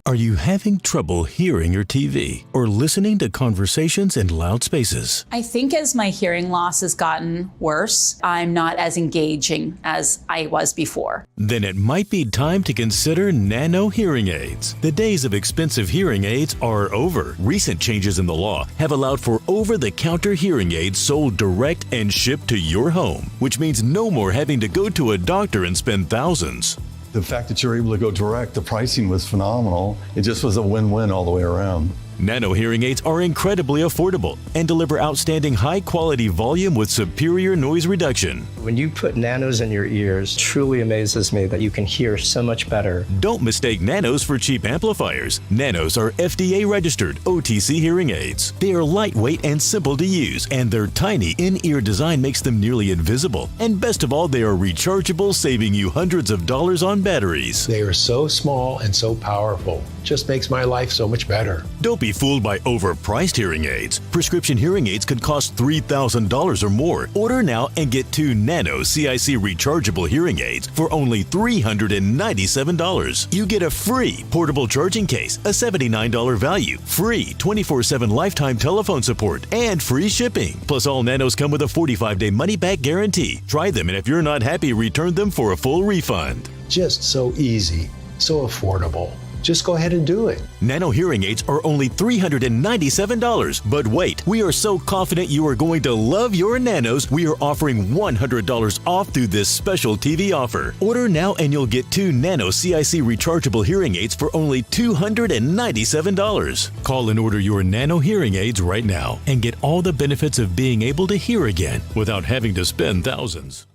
Are you having trouble hearing your TV or listening to conversations in loud spaces? I think as my hearing loss has gotten worse, I'm not as engaging as I was before. Then it might be time to consider Nano hearing aids. The days of expensive hearing aids are over. Recent changes in the law have allowed for over-the-counter hearing aids sold direct and shipped to your home, which means no more having to go to a doctor and spend thousands. The fact that you're able to go direct, the pricing was phenomenal. It just was a win-win all the way around. Nano hearing aids are incredibly affordable and deliver outstanding high-quality volume with superior noise reduction. When you put Nanos in your ears, it truly amazes me that you can hear so much better. Don't mistake Nanos for cheap amplifiers. Nanos are FDA-registered OTC hearing aids. They are lightweight and simple to use, and their tiny in-ear design makes them nearly invisible. And best of all, they are rechargeable, saving you hundreds of dollars on batteries. They are so small and so powerful. Just makes my life so much better. Don't be fooled by overpriced hearing aids. Prescription hearing aids could cost $3,000 or more. Order now and get 2 Nano CIC rechargeable hearing aids for only $397. You get a free portable charging case, a $79 value, free 24/7 lifetime telephone support, and free shipping. Plus, all Nanos come with a 45-day money-back guarantee. Try them, and if you're not happy, return them for a full refund. Just so easy, so affordable. Just go ahead and do it. Nano hearing aids are only $397. But wait, we are so confident you are going to love your Nanos, we are offering $100 off through this special TV offer. Order now and you'll get 2 Nano CIC rechargeable hearing aids for only $297. Call and order your Nano hearing aids right now and get all the benefits of being able to hear again without having to spend thousands.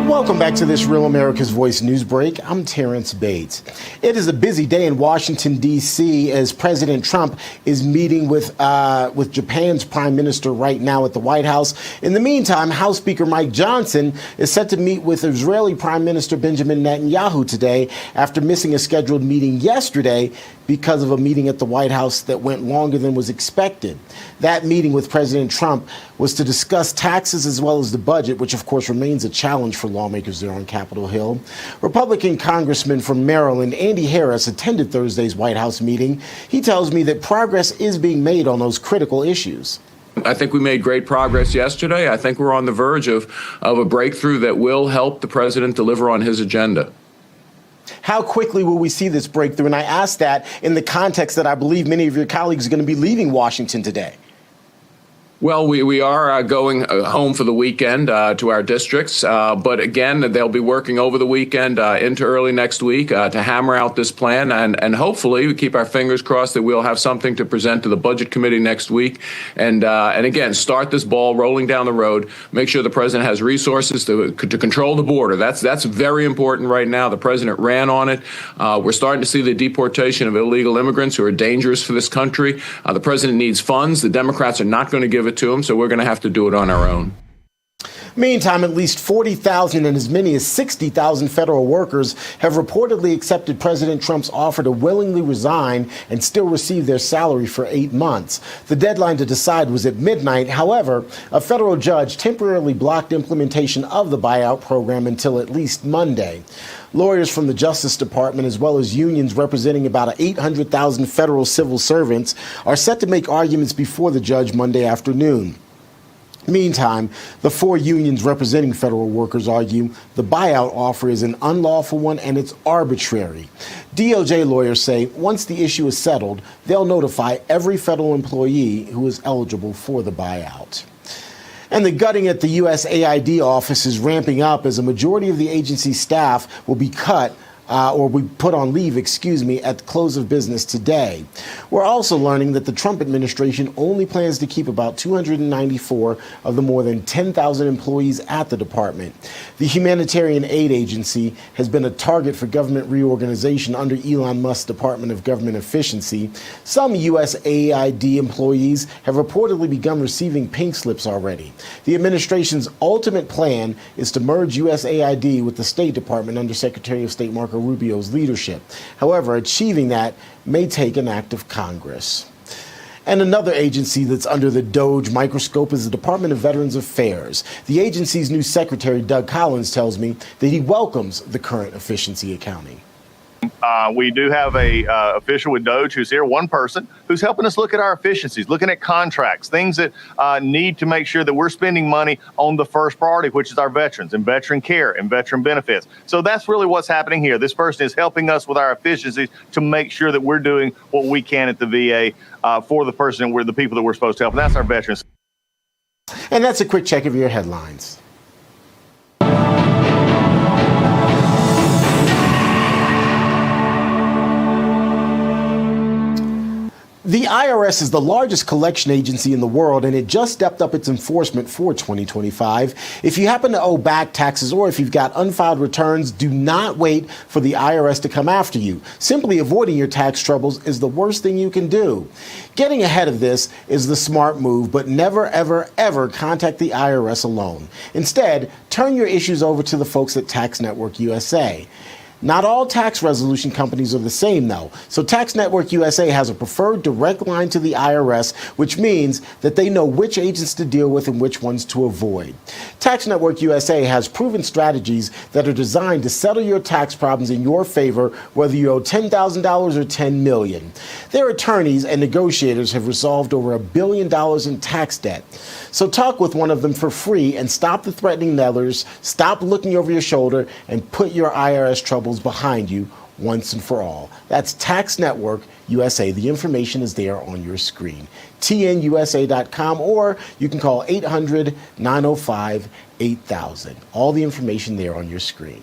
Welcome back to this Real America's Voice news break. I'm Terrence Bates. It is a busy day in Washington, D.C. as President Trump is meeting with Japan's prime minister right now at the White House. In the meantime, House Speaker Mike Johnson is set to meet with Israeli Prime Minister Benjamin Netanyahu today after missing a scheduled meeting yesterday because of a meeting at the White House that went longer than was expected. That meeting with President Trump was to discuss taxes as well as the budget, which of course remains a challenge for lawmakers there on Capitol Hill. Republican Congressman from Maryland, Andy Harris, attended Thursday's White House meeting. He tells me that progress is being made on those critical issues. I think we made great progress yesterday. I think we're on the verge of a breakthrough that will help the president deliver on his agenda. How quickly will we see this breakthrough? And I ask that in the context that I believe many of your colleagues are going to be leaving Washington today. Well, we are going home for the weekend to our districts. But again, they'll be working over the weekend into early next week to hammer out this plan. And hopefully we keep our fingers crossed that we'll have something to present to the Budget Committee next week. And again, start this ball rolling down the road. Make sure the president has resources to control the border. That's very important right now. The president ran on it. We're starting to see the deportation of illegal immigrants who are dangerous for this country. The president needs funds. The Democrats are not going to give it to him, so we're going to have to do it on our own. Meantime, at least 40,000 and as many as 60,000 federal workers have reportedly accepted President Trump's offer to willingly resign and still receive their salary for 8 months. The deadline to decide was at midnight. However, a federal judge temporarily blocked implementation of the buyout program until at least Monday. Lawyers from the Justice Department, as well as unions representing about 800,000 federal civil servants, are set to make arguments before the judge Monday afternoon. Meantime, the 4 unions representing federal workers argue the buyout offer is an unlawful one and it's arbitrary. DOJ lawyers say once the issue is settled, they'll notify every federal employee who is eligible for the buyout. And the gutting at the USAID office is ramping up as a majority of the agency's staff will be cut or we put on leave, at the close of business today. We're also learning that the Trump administration only plans to keep about 294 of the more than 10,000 employees at the department. The humanitarian aid agency has been a target for government reorganization under Elon Musk's Department of Government Efficiency. Some USAID employees have reportedly begun receiving pink slips already. The administration's ultimate plan is to merge USAID with the State Department under Secretary of State Marco Rubio's leadership. However, achieving that may take an act of Congress. And another agency that's under the DOGE microscope is the Department of Veterans Affairs. The agency's new secretary, Doug Collins, tells me that he welcomes the current efficiency accounting. We do have a official with DOGE who's here, one person, who's helping us look at our efficiencies, looking at contracts, things that need to make sure that we're spending money on the first priority, which is our veterans and veteran care and veteran benefits. So that's really what's happening here. This person is helping us with our efficiencies to make sure that we're doing what we can at the VA for the person, the people that we're supposed to help, and that's our veterans. And that's a quick check of your headlines. The IRS is the largest collection agency in the world, and it just stepped up its enforcement for 2025. If you happen to owe back taxes or if you've got unfiled returns, do not wait for the IRS to come after you. Simply avoiding your tax troubles is the worst thing you can do. Getting ahead of this is the smart move, but never, ever, ever contact the IRS alone. Instead, turn your issues over to the folks at Tax Network USA. Not all tax resolution companies are the same, though. So Tax Network USA has a preferred direct line to the IRS, which means that they know which agents to deal with and which ones to avoid. Tax Network USA has proven strategies that are designed to settle your tax problems in your favor, whether you owe $10,000 or $10 million. Their attorneys and negotiators have resolved over $1 billion in tax debt. So talk with one of them for free and stop the threatening Nellers, stop looking over your shoulder, and put your IRS troubles behind you once and for all. That's Tax Network USA. The information is there on your screen. TNUSA.com, or you can call 800-905-8000. All the information there on your screen.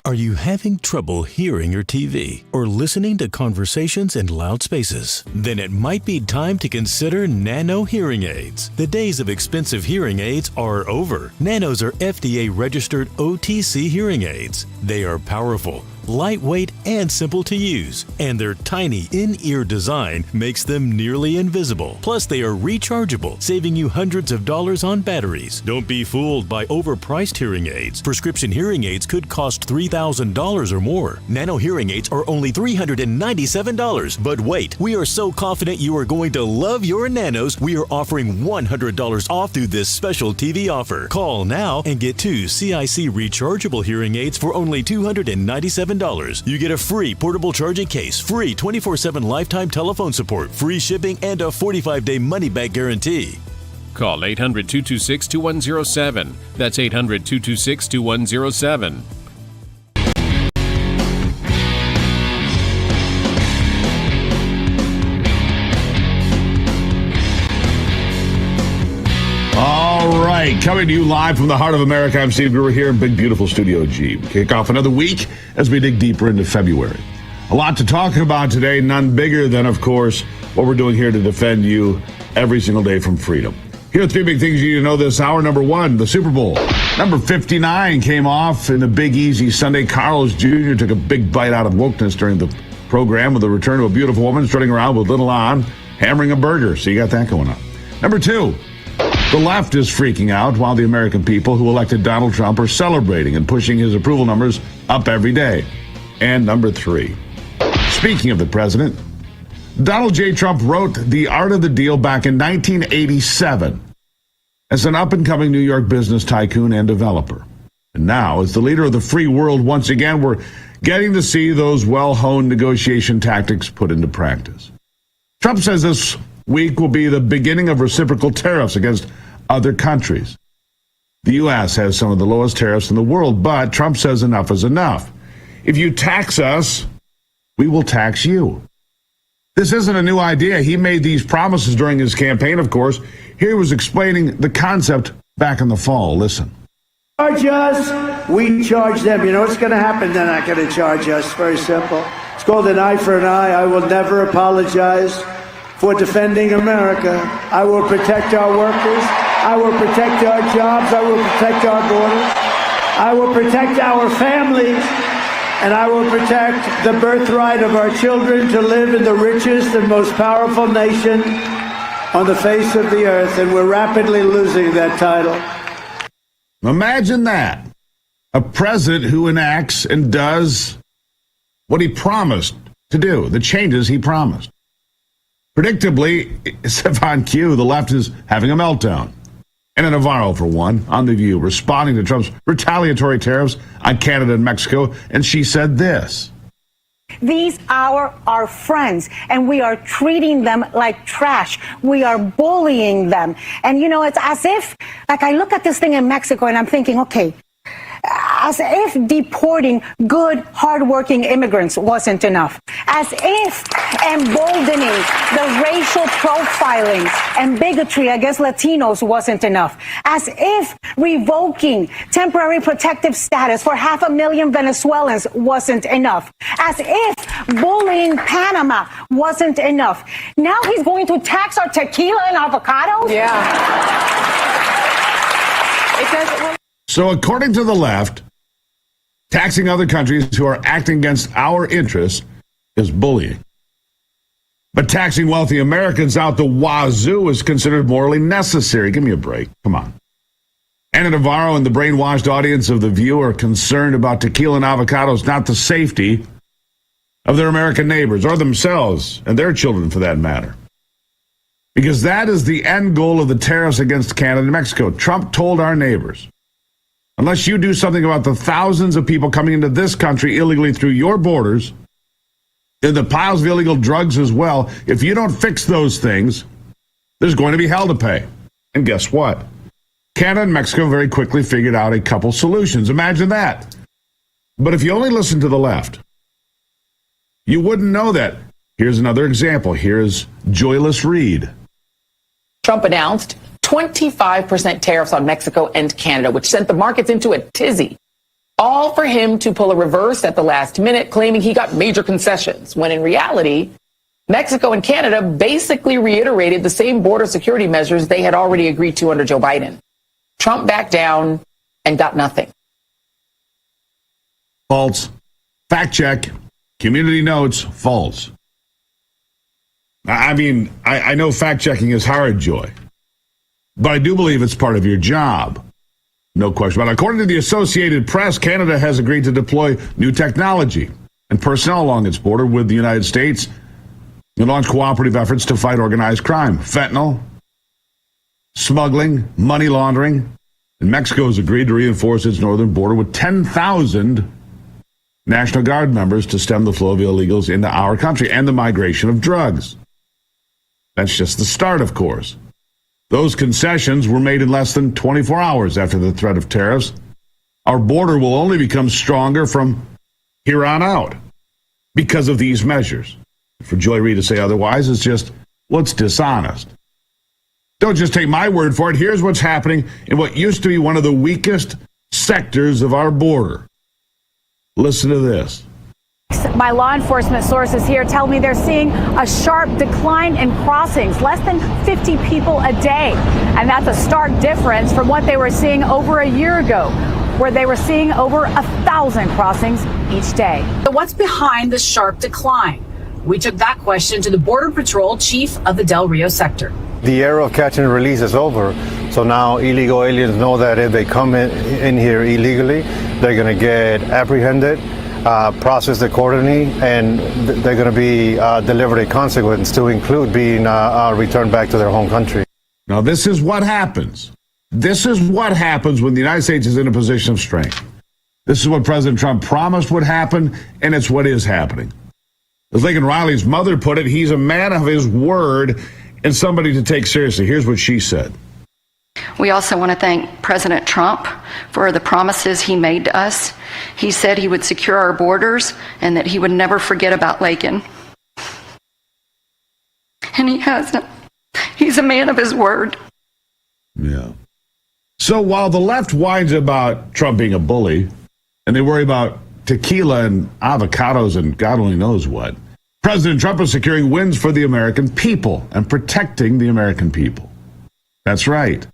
Are you having trouble hearing your TV or listening to conversations in loud spaces? Then it might be time to consider Nano hearing aids. The days of expensive hearing aids are over. Nanos are FDA-registered OTC hearing aids. They are powerful, lightweight, and simple to use, and their tiny in-ear design makes them nearly invisible. Plus, they are rechargeable, saving you hundreds of dollars on batteries. Don't be fooled by overpriced hearing aids. Prescription hearing aids could cost $3,000 or more. Nano hearing aids are only $397. But wait, we are so confident you are going to love your Nanos, we are offering $100 off through this special TV offer. Call now and get 2 CIC rechargeable hearing aids for only $297. You get a free portable charging case, free 24/7 lifetime telephone support, free shipping, and a 45-day money-back guarantee. Call 800-226-2107. That's 800-226-2107. All right, coming to you live from the heart of America, I'm Steve Gruber here in big, beautiful Studio G. We kick off another week as we dig deeper into February. A lot to talk about today, none bigger than, of course, what we're doing here to defend you every single day from freedom. Here are 3 big things you need to know this hour. Number 1, the Super Bowl. Number 59 came off in a Big Easy Sunday. Carlos Jr. took a big bite out of wokeness during the program with the return of a beautiful woman strutting around with little on, hammering a burger. So you got that going on. Number 2, the left is freaking out while the American people who elected Donald Trump are celebrating and pushing his approval numbers up every day. And number 3, speaking of the president, Donald J. Trump wrote The Art of the Deal back in 1987 as an up-and-coming New York business tycoon and developer. And now, as the leader of the free world, once again, we're getting to see those well-honed negotiation tactics put into practice. Trump says this week will be the beginning of reciprocal tariffs against other countries. The U.S. has some of the lowest tariffs in the world, but Trump says enough is enough. If you tax us, we will tax you. This isn't a new idea. He made these promises during his campaign, of course. Here he was explaining the concept back in the fall. Listen. Charge us, we charge them. You know what's going to happen? They're not going to charge us. Very simple. It's called an eye for an eye. I will never apologize for defending America. I will protect our workers. I will protect our jobs. I will protect our borders. I will protect our families. And I will protect the birthright of our children to live in the richest and most powerful nation on the face of the earth. And we're rapidly losing that title. Imagine that. A president who enacts and does what he promised to do, the changes he promised. Predictably, except on cue, the left is having a meltdown. Anna Navarro, for one, on The View, responding to Trump's retaliatory tariffs on Canada and Mexico, and she said this. These are our friends, and we are treating them like trash. We are bullying them. And, you know, it's as if, like, I look at this thing in Mexico and I'm thinking, okay, as if deporting good, hardworking immigrants wasn't enough. As if emboldening the racial profiling and bigotry against Latinos wasn't enough. As if revoking temporary protective status for 500,000 Venezuelans wasn't enough. As if bullying Panama wasn't enough. Now he's going to tax our tequila and avocados? Yeah. So according to the left, taxing other countries who are acting against our interests is bullying. But taxing wealthy Americans out the wazoo is considered morally necessary. Give me a break. Come on. Anna Navarro and the brainwashed audience of The View are concerned about tequila and avocados, not the safety of their American neighbors or themselves and their children for that matter. Because that is the end goal of the tariffs against Canada and Mexico. Trump told our neighbors, unless you do something about the thousands of people coming into this country illegally through your borders, and the piles of illegal drugs as well, if you don't fix those things, there's going to be hell to pay. And guess what? Canada and Mexico very quickly figured out a couple solutions. Imagine that. But if you only listen to the left, you wouldn't know that. Here's another example. Here's Joyless Reed. Trump announced 25% tariffs on Mexico and Canada, which sent the markets into a tizzy. All for him to pull a reverse at the last minute, claiming he got major concessions, when in reality, Mexico and Canada basically reiterated the same border security measures they had already agreed to under Joe Biden. Trump backed down and got nothing. False. Fact check. Community notes. False. I mean, I know fact checking is hard, Joy, but I do believe it's part of your job. No question about it. According to the Associated Press, Canada has agreed to deploy new technology and personnel along its border with the United States and launch cooperative efforts to fight organized crime, fentanyl, smuggling, money laundering. And Mexico has agreed to reinforce its northern border with 10,000 National Guard members to stem the flow of illegals into our country and the migration of drugs. That's just the start, of course. Those concessions were made in less than 24 hours after the threat of tariffs. Our border will only become stronger from here on out because of these measures. For Joy Reid to say otherwise is just, well, it's dishonest. Don't just take my word for it. Here's what's happening in what used to be one of the weakest sectors of our border. Listen to this. My law enforcement sources here tell me they're seeing a sharp decline in crossings, less than 50 people a day. And that's a stark difference from what they were seeing over a year ago, where they were seeing over 1,000 crossings each day. So what's behind the sharp decline? We took that question to the Border Patrol chief of the Del Rio sector. The era of catch and release is over. So now illegal aliens know that if they come in here illegally, they're going to get apprehended, processed accordingly, and they're going to be delivered a consequence to include being returned back to their home country. Now, this is what happens. This is what happens when the United States is in a position of strength. This is what President Trump promised would happen, and it's what is happening. As Lincoln Riley's mother put it, he's a man of his word and somebody to take seriously. Here's what she said. We also want to thank President Trump for the promises he made to us. He said he would secure our borders and that he would never forget about Lakin. And he hasn't. He's a man of his word. Yeah. So while the left whines about Trump being a bully, and they worry about tequila and avocados and God only knows what, President Trump is securing wins for the American people and protecting the American people. That's right.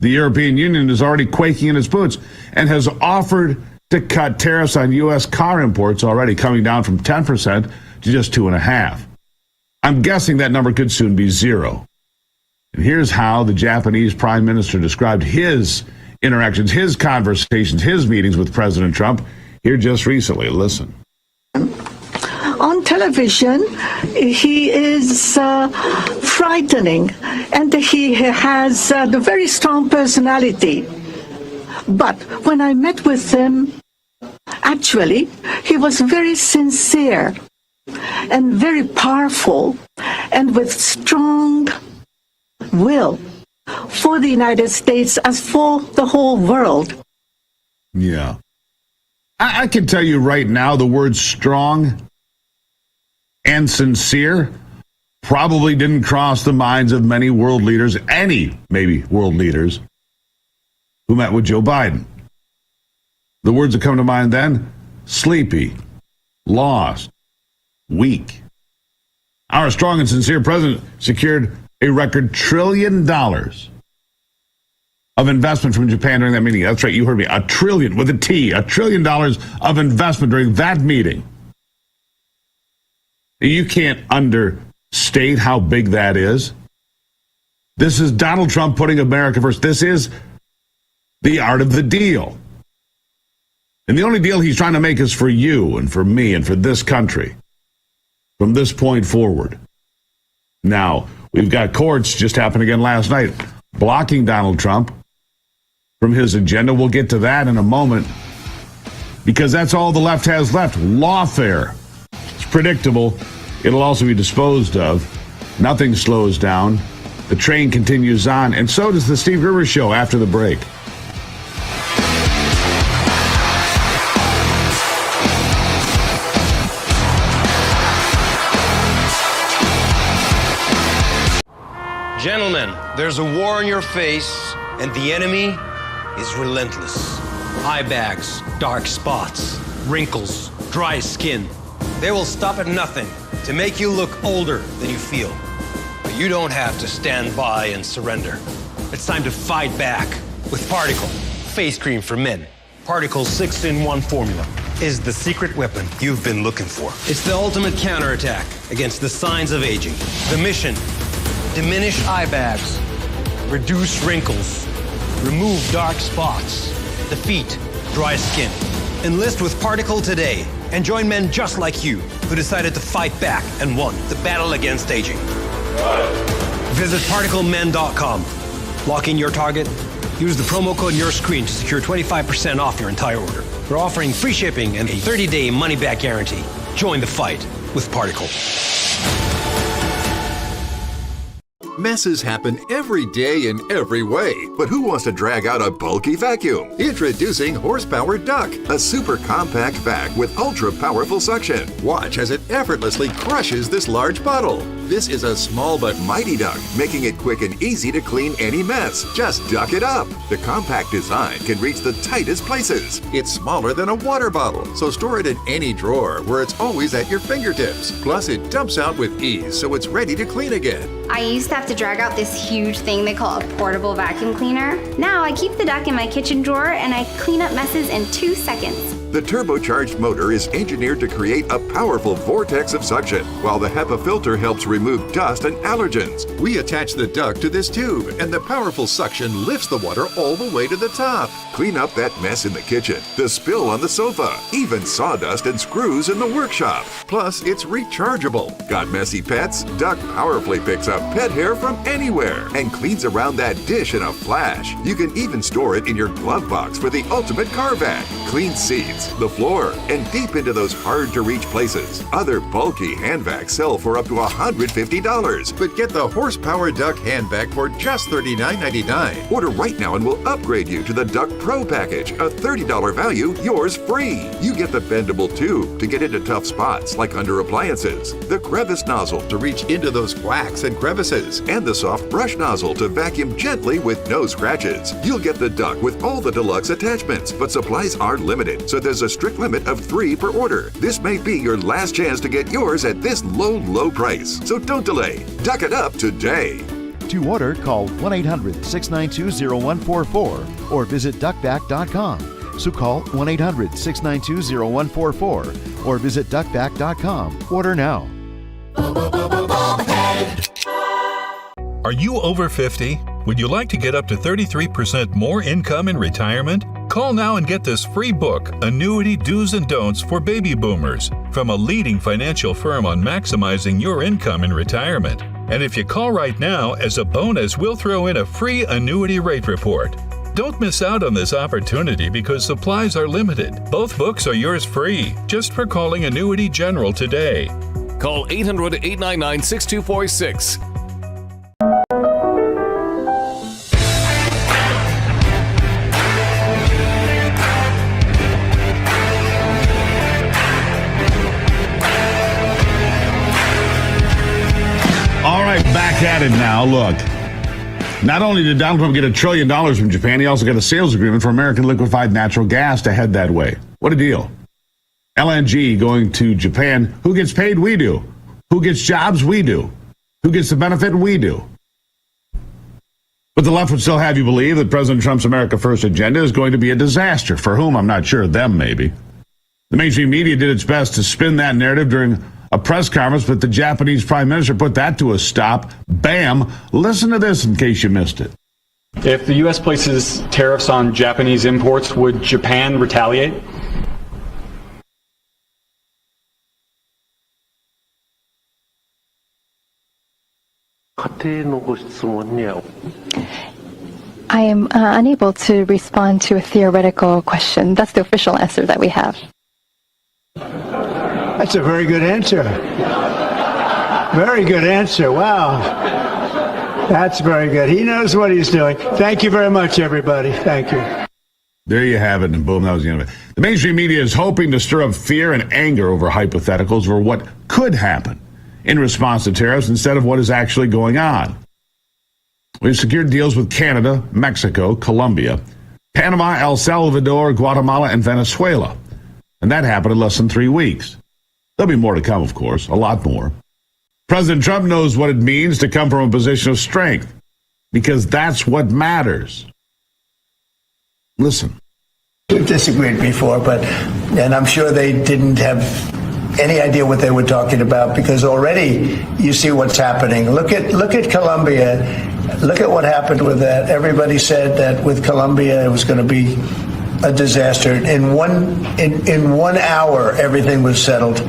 The European Union is already quaking in its boots and has offered to cut tariffs on U.S. car imports already, coming down from 10% to just 2.5%. I'm guessing that number could soon be 0. And here's how the Japanese Prime Minister described his interactions, his conversations, his meetings with President Trump here just recently. Listen. On television, he is frightening, and he has a very strong personality. But when I met with him, actually, he was very sincere and very powerful and with strong will for the United States as for the whole world. Yeah. I can tell you right now, the words strong and sincere probably didn't cross the minds of many world leaders, maybe world leaders, who met with Joe Biden. The words that come to mind then, sleepy, lost, weak. Our strong and sincere president secured a record $1 trillion of investment from Japan during that meeting. That's right, you heard me, $1 trillion with a T, $1 trillion of investment during that meeting. You can't understate how big that is. This is Donald Trump putting America first. This is the art of the deal. And the only deal he's trying to make is for you and for me and for this country from this point forward. Now, we've got courts, just happened again last night, blocking Donald Trump from his agenda. We'll get to that in a moment because that's all the left has left. Lawfare. It's predictable. It'll also be disposed of. Nothing slows down. The train continues on, and so does the Steve Gruber Show after the break. Gentlemen, there's a war in your face, and the enemy is relentless. Eye bags, dark spots, wrinkles, dry skin. They will stop at nothing to make you look older than you feel. But you don't have to stand by and surrender. It's time to fight back with Particle, face cream for men. Particle's 6-in-1 formula is the secret weapon you've been looking for. It's the ultimate counterattack against the signs of aging. The mission: diminish eye bags, reduce wrinkles, remove dark spots, defeat dry skin. Enlist with Particle today and join men just like you who decided to fight back and won the battle against aging. Visit ParticleMen.com. Lock in your target. Use the promo code on your screen to secure 25% off your entire order. We're offering free shipping and a 30-day money-back guarantee. Join the fight with Particle. Messes happen every day in every way, but who wants to drag out a bulky vacuum? Introducing Horsepower Duck, a super compact vac with ultra-powerful suction. Watch as it effortlessly crushes this large bottle. This is a small but mighty duck, making it quick and easy to clean any mess. Just duck it up. The compact design can reach the tightest places. It's smaller than a water bottle, so store it in any drawer where it's always at your fingertips. Plus, it dumps out with ease, so it's ready to clean again. I used to have to drag out this huge thing they call a portable vacuum cleaner. Now I keep the duck in my kitchen drawer and I clean up messes in 2 seconds. The turbocharged motor is engineered to create a powerful vortex of suction, while the HEPA filter helps remove dust and allergens. We attach the duck to this tube, and the powerful suction lifts the water all the way to the top. Clean up that mess in the kitchen, the spill on the sofa, even sawdust and screws in the workshop. Plus, it's rechargeable. Got messy pets? Duck powerfully picks up pet hair from anywhere and cleans around that dish in a flash. You can even store it in your glove box for the ultimate car vac. Clean seats, the floor, and deep into those hard-to-reach places. Other bulky hand vacs sell for up to $150, but get the Horsepower Duck hand vac for just $39.99. Order right now and we'll upgrade you to the Duck Pro package, a $30 value, yours free. You get the bendable tube to get into tough spots like under appliances, the crevice nozzle to reach into those cracks and crevices, and the soft brush nozzle to vacuum gently with no scratches. You'll get the Duck with all the deluxe attachments, but supplies are limited, so there's a strict limit of 3 per order. This may be your last chance to get yours at this low, low price. So don't delay. Duck it up today. To order, call 1-800-692-0144 or visit duckback.com. So call 1-800-692-0144 or visit duckback.com. Order now. Are you over 50? Would you like to get up to 33% more income in retirement? Call now and get this free book, Annuity Do's and Don'ts for Baby Boomers, from a leading financial firm on maximizing your income in retirement. And if you call right now, as a bonus, we'll throw in a free annuity rate report. Don't miss out on this opportunity because supplies are limited. Both books are yours free, just for calling Annuity General today. Call 800-899-6246. All right, back at it now. Look, not only did Donald Trump get $1 trillion from Japan, he also got a sales agreement for American liquefied natural gas to head that way. What a deal. LNG going to Japan. Who gets paid? We do. Who gets jobs? We do. Who gets the benefit? We do. But the left would still have you believe that President Trump's America First agenda is going to be a disaster. For whom? I'm not sure. Them, maybe. The mainstream media did its best to spin that narrative during a press conference, but the Japanese prime minister put that to a stop. Bam! Listen to this in case you missed it. If the U.S. places tariffs on Japanese imports, would Japan retaliate? I am unable to respond to a theoretical question. That's the official answer that we have. That's a very good answer. Very good answer. Wow. That's very good. He knows what he's doing. Thank you very much, everybody. Thank you. There you have it, and boom, that was the end of it. The mainstream media is hoping to stir up fear and anger over hypotheticals or what could happen in response to tariffs instead of what is actually going on. We've secured deals with Canada, Mexico, Colombia, Panama, El Salvador, Guatemala, and Venezuela. And that happened in less than 3 weeks. There'll be more to come, of course, a lot more. President Trump knows what it means to come from a position of strength, because that's what matters. Listen. We've disagreed before, and I'm sure they didn't have any idea what they were talking about, because already you see what's happening. Look at Colombia. Look at what happened with that. Everybody said that with Colombia it was going to be a disaster. In one hour, everything was settled.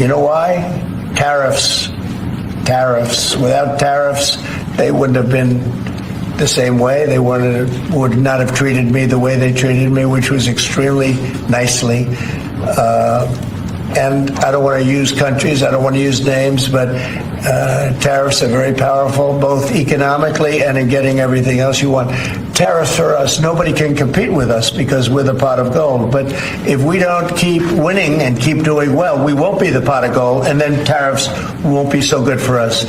You know why? Tariffs. Without tariffs, they wouldn't have been the same way. They would not have treated me the way they treated me, which was extremely nicely. And I don't want to use countries, I don't want to use names, but tariffs are very powerful, both economically and in getting everything else you want. Tariffs for us, nobody can compete with us because we're the pot of gold. But if we don't keep winning and keep doing well, we won't be the pot of gold, and then tariffs won't be so good for us.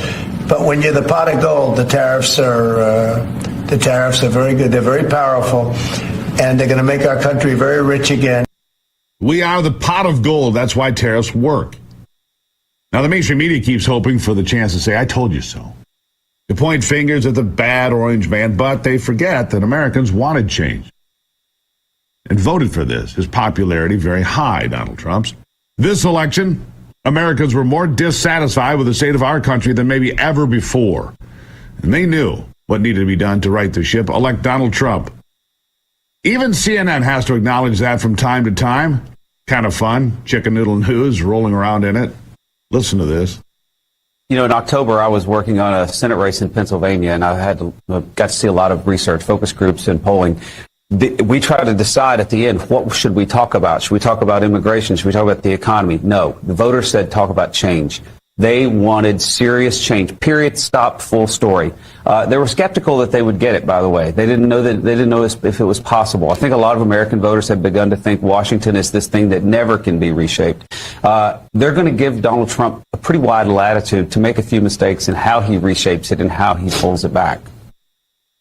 But when you're the pot of gold, the tariffs are very good. They're very powerful, and they're going to make our country very rich again. We are the pot of gold. That's why tariffs work. Now, the mainstream media keeps hoping for the chance to say, I told you so. To point fingers at the bad orange man, but they forget that Americans wanted change and voted for this. His popularity very high, Donald Trump's. This election, Americans were more dissatisfied with the state of our country than maybe ever before. And they knew what needed to be done to right the ship, elect Donald Trump. Even CNN has to acknowledge that from time to time. Kind of fun. Chicken noodle news rolling around in it. Listen to this. You know, in October, I was working on a Senate race in Pennsylvania, and I got to see a lot of research, focus groups, and polling. We tried to decide at the end, what should we talk about? Should we talk about immigration? Should we talk about the economy? No. The voters said talk about change. They wanted serious change. Period. Stop. Full story. They were skeptical that they would get it. By the way, they didn't know if it was possible. I think a lot of American voters have begun to think Washington is this thing that never can be reshaped. They're going to give Donald Trump a pretty wide latitude to make a few mistakes in how he reshapes it and how he pulls it back.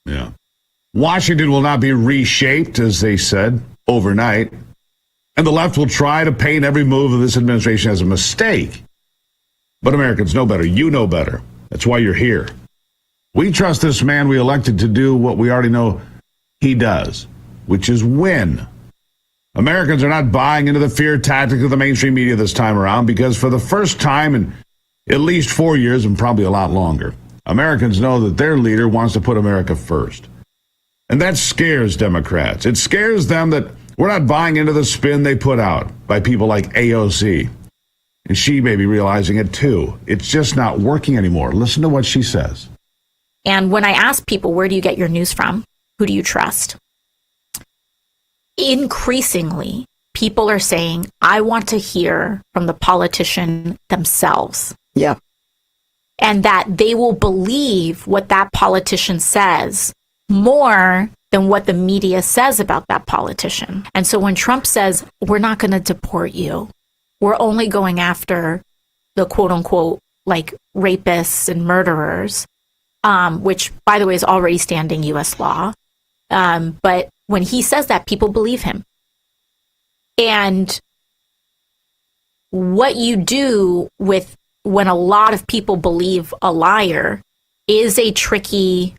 Yeah, Washington will not be reshaped, as they said, overnight, and the left will try to paint every move of this administration as a mistake. But Americans know better. You know better. That's why you're here. We trust this man we elected to do what we already know he does, which is win. Americans are not buying into the fear tactic of the mainstream media this time around, because for the first time in at least 4 years, and probably a lot longer, Americans know that their leader wants to put America first. And that scares Democrats. It scares them that we're not buying into the spin they put out by people like AOC. And she may be realizing it too. It's just not working anymore. Listen to what she says. And when I ask people, where do you get your news from? Who do you trust? Increasingly, people are saying, I want to hear from the politician themselves. Yeah. And that they will believe what that politician says more than what the media says about that politician. And so when Trump says, we're not going to deport you, we're only going after the quote unquote, like rapists and murderers, which, by the way, is already standing U.S. law. But when he says that, people believe him. And what you do with when a lot of people believe a liar is a tricky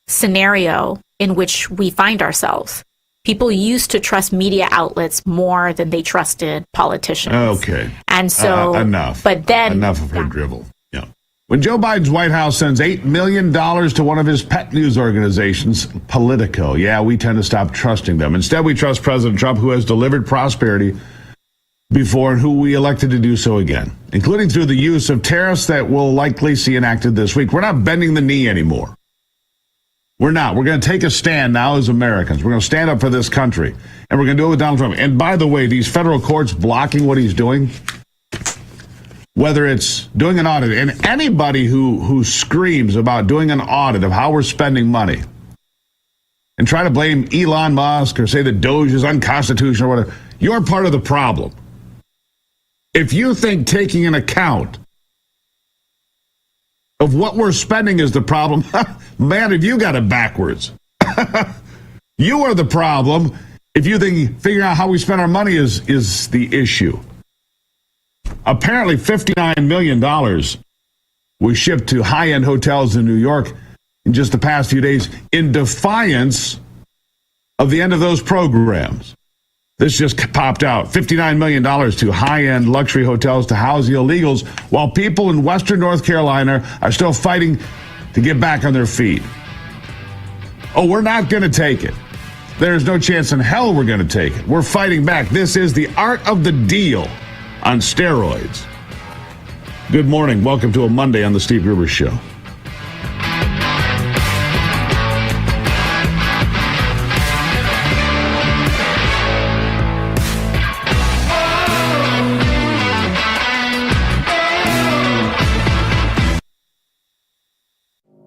scenario in which we find ourselves. People used to trust media outlets more than they trusted politicians. Okay. And so enough. But then enough of her drivel. Yeah. When Joe Biden's White House sends $8 million to one of his pet news organizations, Politico, we tend to stop trusting them. Instead, we trust President Trump, who has delivered prosperity before and who we elected to do so again, including through the use of tariffs that we'll likely see enacted this week. We're not bending the knee anymore. We're not. We're going to take a stand now as Americans. We're going to stand up for this country, and we're going to do it with Donald Trump. And by the way, these federal courts blocking what he's doing, whether it's doing an audit, and anybody who screams about doing an audit of how we're spending money and try to blame Elon Musk or say that Doge is unconstitutional or whatever, you're part of the problem. If you think taking an account of what we're spending is the problem, man, have you got it backwards. You are the problem if you think figuring out how we spend our money is the issue. Apparently $59 million was shipped to high-end hotels in New York in just the past few days in defiance of the end of those programs. This just popped out. $59 million to high-end luxury hotels to house the illegals, while people in Western North Carolina are still fighting to get back on their feet. Oh, we're not going to take it. There's no chance in hell we're going to take it. We're fighting back. This is the art of the deal on steroids. Good morning. Welcome to a Monday on the Steve Gruber Show.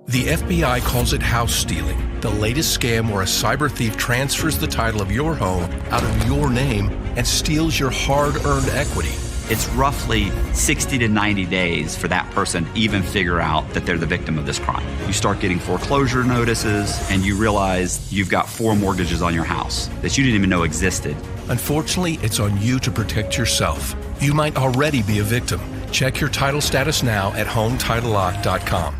The FBI calls it house stealing, the latest scam where a cyber thief transfers the title of your home out of your name and steals your hard-earned equity. It's roughly 60 to 90 days for that person to even figure out that they're the victim of this crime. You start getting foreclosure notices and you realize you've got 4 mortgages on your house that you didn't even know existed. Unfortunately, it's on you to protect yourself. You might already be a victim. Check your title status now at HomeTitleLock.com.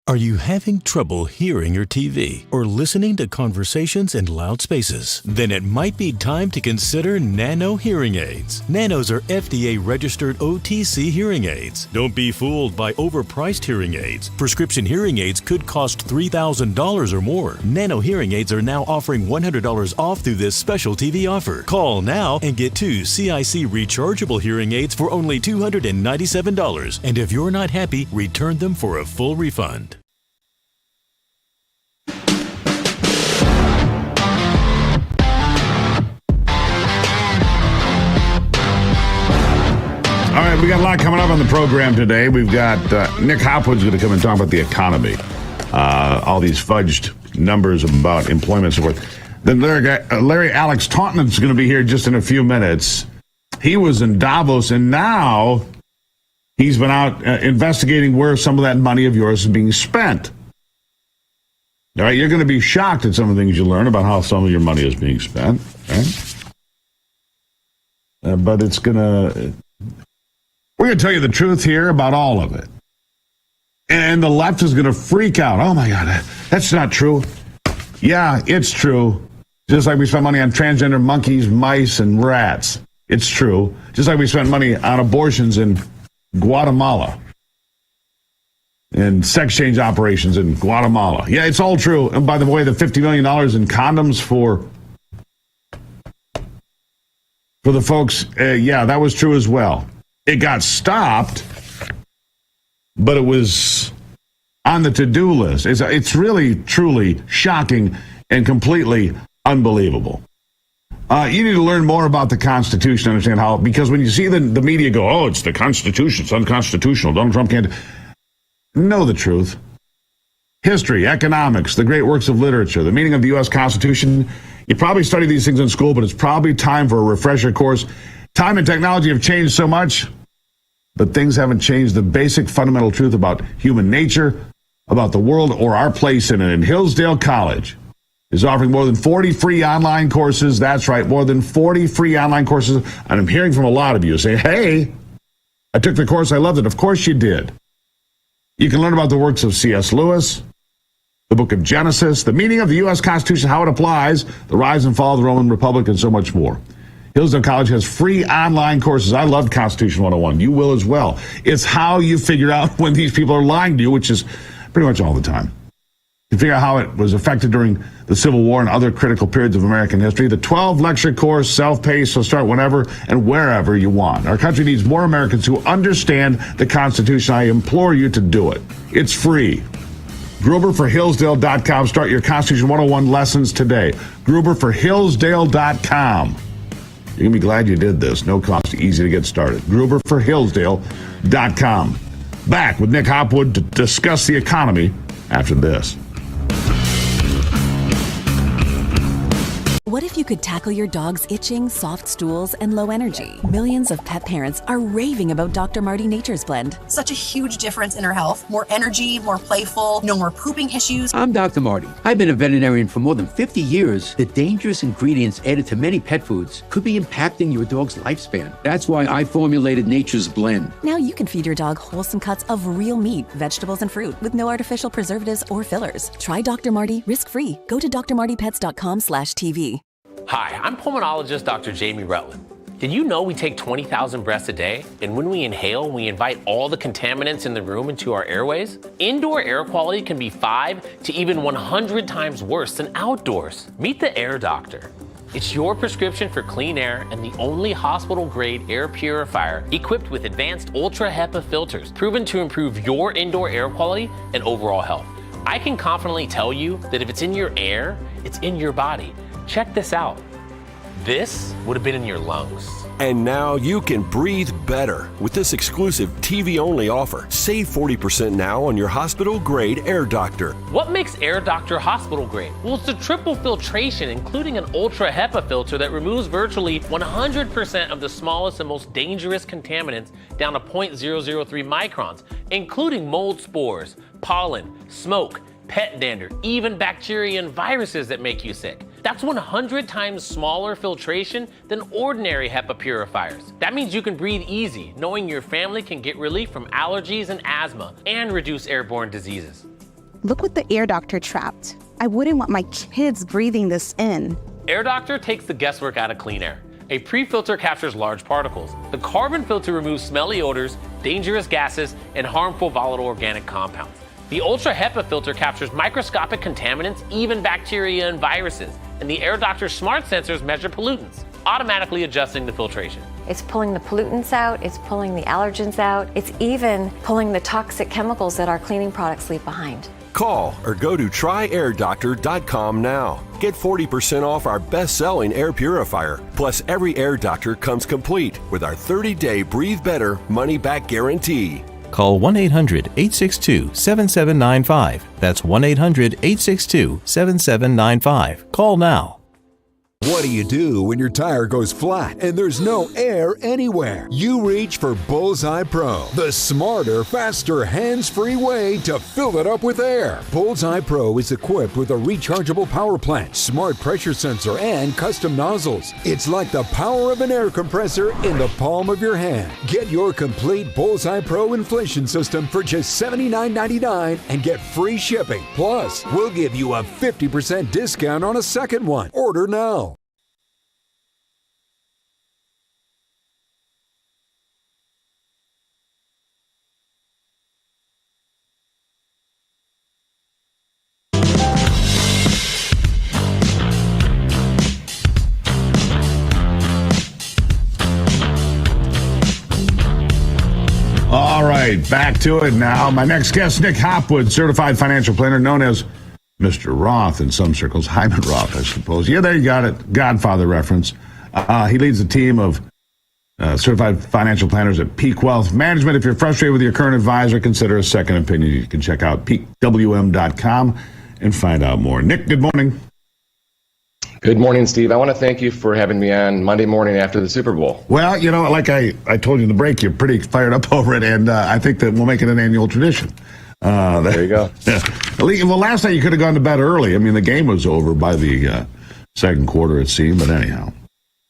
Are you having trouble hearing your TV or listening to conversations in loud spaces? Then it might be time to consider Nano hearing aids. Nanos are FDA-registered OTC hearing aids. Don't be fooled by overpriced hearing aids. Prescription hearing aids could cost $3,000 or more. Nano hearing aids are now offering $100 off through this special TV offer. Call now and get 2 CIC rechargeable hearing aids for only $297. And if you're not happy, return them for a full refund. All right, we got a lot coming up on the program today. We've got Nick Hopwood's going to come and talk about the economy, all these fudged numbers about employment and so forth. Then Larry Alex Taunton is going to be here just in a few minutes. He was in Davos, and now he's been out investigating where some of that money of yours is being spent. All right, you're going to be shocked at some of the things you learn about how some of your money is being spent. Right? But it's going to... We're going to tell you the truth here about all of it. And the left is going to freak out. Oh, my God, that's not true. Yeah, it's true. Just like we spent money on transgender monkeys, mice, and rats. It's true. Just like we spent money on abortions in Guatemala. and sex change operations in Guatemala. Yeah, it's all true. And by the way, the $50 million in condoms for the folks, yeah, that was true as well. It got stopped, but it was on the to-do list. It's really, truly shocking and completely unbelievable. You need to learn more about the Constitution, understand how, because when you see the media go, oh, it's the Constitution, it's unconstitutional, Donald Trump can't. Know the truth. History, economics, the great works of literature, the meaning of the U.S. Constitution. You probably study these things in school, but it's probably time for a refresher course. Time and technology have changed so much, but things haven't changed the basic fundamental truth about human nature, about the world, or our place in it. And Hillsdale College is offering more than 40 free online courses. That's right, more than 40 free online courses. And I'm hearing from a lot of you say, hey, I took the course, I loved it. Of course you did. You can learn about the works of C.S. Lewis, the book of Genesis, the meaning of the U.S. Constitution, how it applies, the rise and fall of the Roman Republic, and so much more. Hillsdale College has free online courses. I loved Constitution 101. You will as well. It's how you figure out when these people are lying to you, which is pretty much all the time. You figure out how it was affected during the Civil War and other critical periods of American history. The 12-lecture course, self-paced, so start whenever and wherever you want. Our country needs more Americans who understand the Constitution. I implore you to do it. It's free. GruberforHillsdale.com. Start your Constitution 101 lessons today. GruberforHillsdale.com. You're going to be glad you did this. No cost. Easy to get started. GruberforHillsdale.com. Back with Nick Hopwood to discuss the economy after this. What if you could tackle your dog's itching, soft stools, and low energy? Millions of pet parents are raving about Dr. Marty Nature's Blend. Such a huge difference in her health. More energy, more playful, no more pooping issues. I'm Dr. Marty. I've been a veterinarian for more than 50 years. The dangerous ingredients added to many pet foods could be impacting your dog's lifespan. That's why I formulated Nature's Blend. Now you can feed your dog wholesome cuts of real meat, vegetables, and fruit with no artificial preservatives or fillers. Try Dr. Marty risk-free. Go to drmartypets.com/TV. Hi, I'm pulmonologist Dr. Jamie Rutland. Did you know we take 20,000 breaths a day? And when we inhale, we invite all the contaminants in the room into our airways? Indoor air quality can be 5 to even 100 times worse than outdoors. Meet the Air Doctor. It's your prescription for clean air and the only hospital-grade air purifier equipped with advanced ultra HEPA filters, proven to improve your indoor air quality and overall health. I can confidently tell you that if it's in your air, it's in your body. Check this out. This would have been in your lungs. And now you can breathe better with this exclusive TV-only offer. Save 40% now on your hospital-grade Air Doctor. What makes Air Doctor hospital-grade? Well, it's the triple filtration, including an ultra HEPA filter that removes virtually 100% of the smallest and most dangerous contaminants down to 0.003 microns, including mold spores, pollen, smoke, pet dander, even bacteria and viruses that make you sick. That's 100 times smaller filtration than ordinary HEPA purifiers. That means you can breathe easy, knowing your family can get relief from allergies and asthma and reduce airborne diseases. Look what the Air Doctor trapped. I wouldn't want my kids breathing this in. Air Doctor takes the guesswork out of clean air. A pre-filter captures large particles. The carbon filter removes smelly odors, dangerous gases, and harmful volatile organic compounds. The Ultra HEPA filter captures microscopic contaminants, even bacteria and viruses. And the Air Doctor smart sensors measure pollutants, automatically adjusting the filtration. It's pulling the pollutants out, it's pulling the allergens out, it's even pulling the toxic chemicals that our cleaning products leave behind. Call or go to tryaildoctor.com now. Get 40% off our best-selling air purifier. Plus, every Air Doctor comes complete with our 30-day Breathe Better money-back guarantee. Call 1-800-862-7795. That's 1-800-862-7795. Call now. What do you do when your tire goes flat and there's no air anywhere? You reach for Bullseye Pro, the smarter, faster, hands-free way to fill it up with air. Bullseye Pro is equipped with a rechargeable power plant, smart pressure sensor, and custom nozzles. It's like the power of an air compressor in the palm of your hand. Get your complete Bullseye Pro inflation system for just $79.99 and get free shipping. Plus, we'll give you a 50% discount on a second one. Order now. All right, back to it now. My next guest, Nick Hopwood, certified financial planner, known as Mr. Roth in some circles. Hyman Roth, I suppose. Yeah, there you got it. Godfather reference. He leads a team of certified financial planners at Peak Wealth Management. If you're frustrated with your current advisor, consider a second opinion. You can check out peakwm.com and find out more. Nick, good morning. Good morning, Steve. I want to thank you for having me on Monday morning after the Super Bowl. Well, you know, like I told you in the break, you're pretty fired up over it, and I think that we'll make it an annual tradition. There you go. Well, last night you could have gone to bed early. I mean, the game was over by the second quarter, it seemed, but anyhow.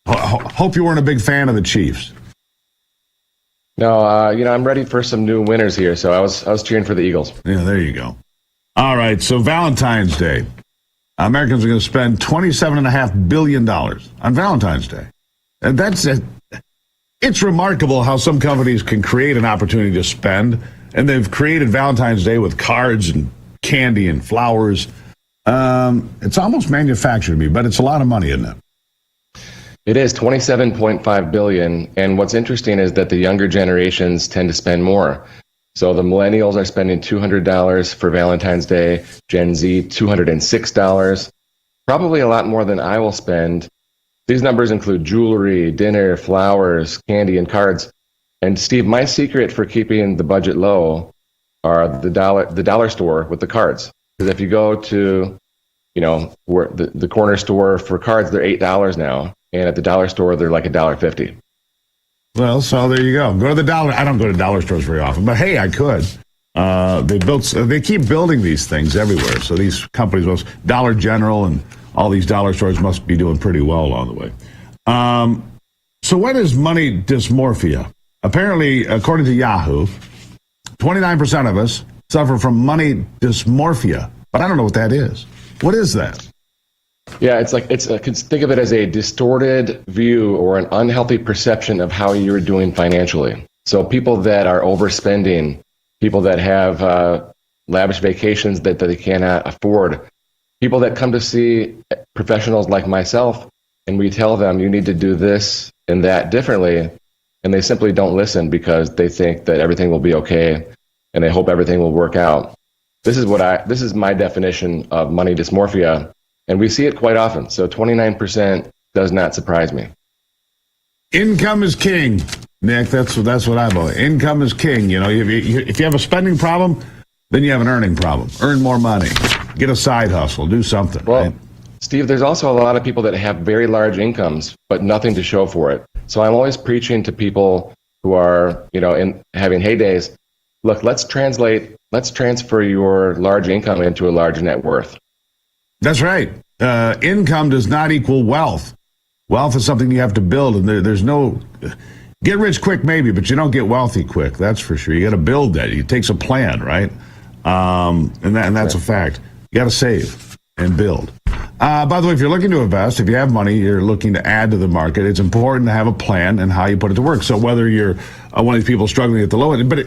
Hope you weren't a big fan of the Chiefs. No, I'm ready for some new winners here, so I was cheering for the Eagles. Yeah, there you go. All right, so Valentine's Day. Americans are going to spend $27.5 billion on Valentine's Day. And it's remarkable how some companies can create an opportunity to spend, and they've created Valentine's Day with cards and candy and flowers. It's almost manufactured to me, but it's a lot of money, isn't it? It is $27.5 billion, and what's interesting is that the younger generations tend to spend more. So the millennials are spending $200 for Valentine's Day, Gen Z $206, probably a lot more than I will spend. These numbers include jewelry, dinner, flowers, candy, and cards. And Steve, my secret for keeping the budget low are the dollar store with the cards. Because if you go to, where the corner store for cards, they're $8 now, and at the dollar store they're like $1.50. Well, so there you go. Go to the dollar. I don't go to dollar stores very often, but hey, I could. They keep building these things everywhere. So these companies, Dollar General and all these dollar stores must be doing pretty well along the way. So what is money dysmorphia? Apparently, according to Yahoo, 29% of us suffer from money dysmorphia, but I don't know what that is. What is that? Yeah, think of it as a distorted view or an unhealthy perception of how you're doing financially. So people that are overspending, people that have lavish vacations that they cannot afford, people that come to see professionals like myself, and we tell them you need to do this and that differently, and they simply don't listen because they think that everything will be okay and they hope everything will work out. This is my definition of money dysmorphia. And we see it quite often. So 29% does not surprise me. Income is king, Nick. That's what I believe. Income is king. If you have a spending problem, then you have an earning problem. Earn more money. Get a side hustle. Do something. Well, right? Steve, there's also a lot of people that have very large incomes, but nothing to show for it. So I'm always preaching to people who are, in having heydays. Look, let's transfer your large income into a large net worth. That's right. Income does not equal wealth. Wealth is something you have to build, and there's no get rich quick maybe, but you don't get wealthy quick. That's for sure. You got to build that. It takes a plan, right? And that's a fact. You got to save and build. By the way, if you're looking to invest, if you have money, you're looking to add to the market, it's important to have a plan and how you put it to work. So whether you're one of these people struggling at the low end, but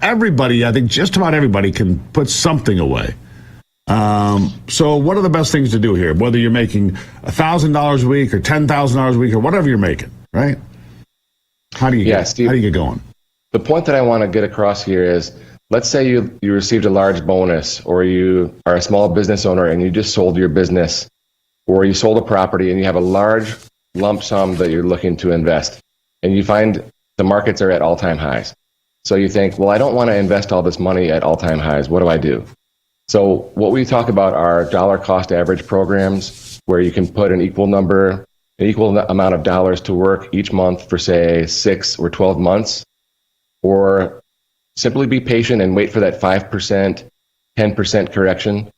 everybody, I think just about everybody can put something away. So what are the best things to do here? Whether you're making $1,000 a week or $10,000 a week or whatever you're making, right? How do you get going? The point that I want to get across here is, let's say you received a large bonus, or you are a small business owner and you just sold your business, or you sold a property and you have a large lump sum that you're looking to invest, and you find the markets are at all-time highs. So you think, well, I don't want to invest all this money at all-time highs. What do I do? So what we talk about are dollar cost average programs, where you can put an equal amount of dollars to work each month for, say, 6 or 12 months, or simply be patient and wait for that 5%, 10% correction.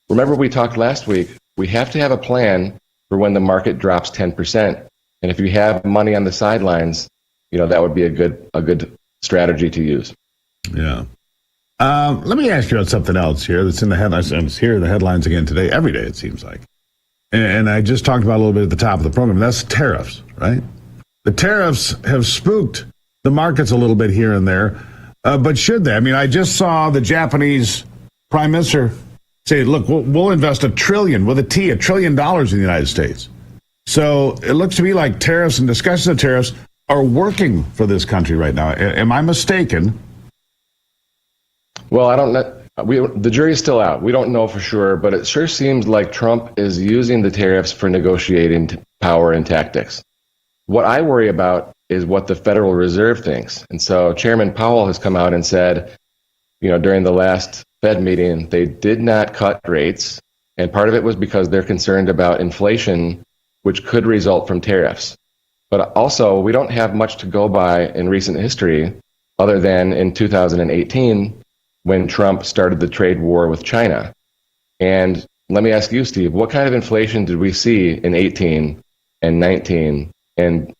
Remember, we talked last week, we have to have a plan for when the market drops 10%. And if you have money on the sidelines, that would be a good strategy to use. Yeah. Let me ask you about something else here that's in the headlines. And it's here in the headlines again today, every day it seems like. And I just talked about a little bit at the top of the program. That's tariffs, right? The tariffs have spooked the markets a little bit here and there. But should they? I mean, I just saw the Japanese prime minister say, look, we'll invest $1 trillion in the United States. So it looks to me like tariffs and discussions of tariffs are working for this country right now. Am I mistaken? Well, I don't know. The jury's still out. We don't know for sure, but it sure seems like Trump is using the tariffs for negotiating power and tactics. What I worry about is what the Federal Reserve thinks. And so Chairman Powell has come out and said, during the last Fed meeting, they did not cut rates. And part of it was because they're concerned about inflation, which could result from tariffs. But also, we don't have much to go by in recent history other than in 2018, when Trump started the trade war with China. And let me ask you, Steve, what kind of inflation did we see in 18 and 19 and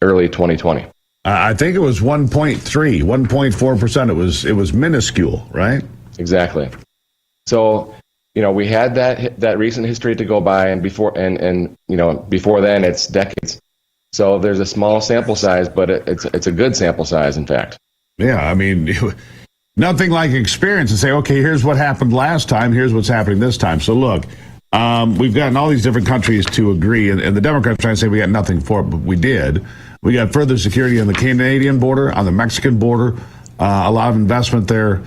early 2020? I think it was 1.4%. It was minuscule, right? Exactly. So, we had that recent history to go by, and before then it's decades. So there's a small sample size, but it's a good sample size, in fact. Yeah, I mean, nothing like experience to say, okay, here's what happened last time, here's what's happening this time. So look, we've gotten all these different countries to agree, and the Democrats trying to say we got nothing for it, but we did. We got further security on the Canadian border, on the Mexican border, a lot of investment there,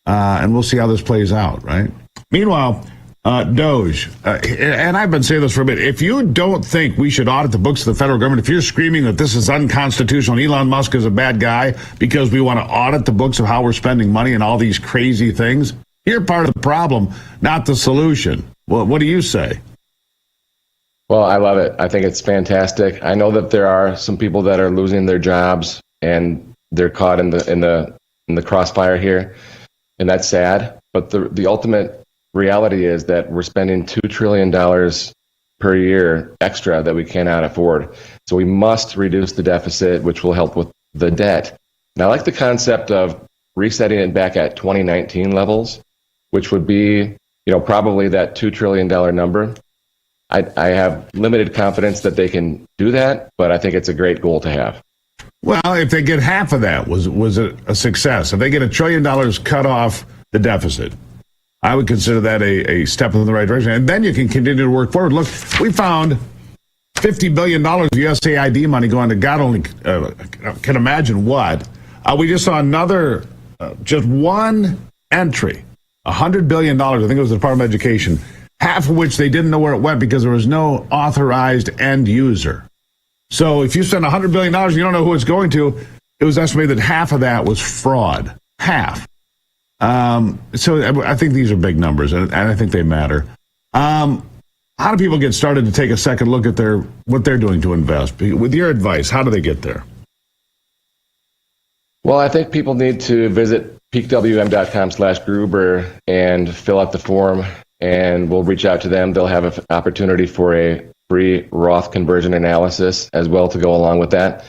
and we'll see how this plays out, right? Meanwhile, Doge, and I've been saying this for a bit, if you don't think we should audit the books of the federal government, if you're screaming that this is unconstitutional, Elon Musk is a bad guy because we want to audit the books of how we're spending money and all these crazy things, you're part of the problem, not the solution. Well, what do you say? Well, I love it. I think it's fantastic. I know that there are some people that are losing their jobs and they're caught in the crossfire here, and that's sad. But the ultimate reality is that we're spending $2 trillion per year extra that we cannot afford. So we must reduce the deficit, which will help with the debt. And I like the concept of resetting it back at 2019 levels, which would be, probably that $2 trillion number. I have limited confidence that they can do that, but I think it's a great goal to have. Well, if they get half of that, was it a success? If they get $1 trillion cut off the deficit, I would consider that a step in the right direction. And then you can continue to work forward. Look, we found $50 billion of USAID money going to God only can imagine what. We just saw another, just one entry, $100 billion, I think it was the Department of Education, half of which they didn't know where it went because there was no authorized end user. So if you spend $100 billion, you don't know who it's going to. It was estimated that half of that was fraud. Half. So I think these are big numbers, and I think they matter. How do people get started to take a second look at what they're doing to invest? With your advice, how do they get there? Well, I think people need to visit peakwm.com/Gruber and fill out the form, and we'll reach out to them. They'll have an opportunity for a free Roth conversion analysis as well to go along with that.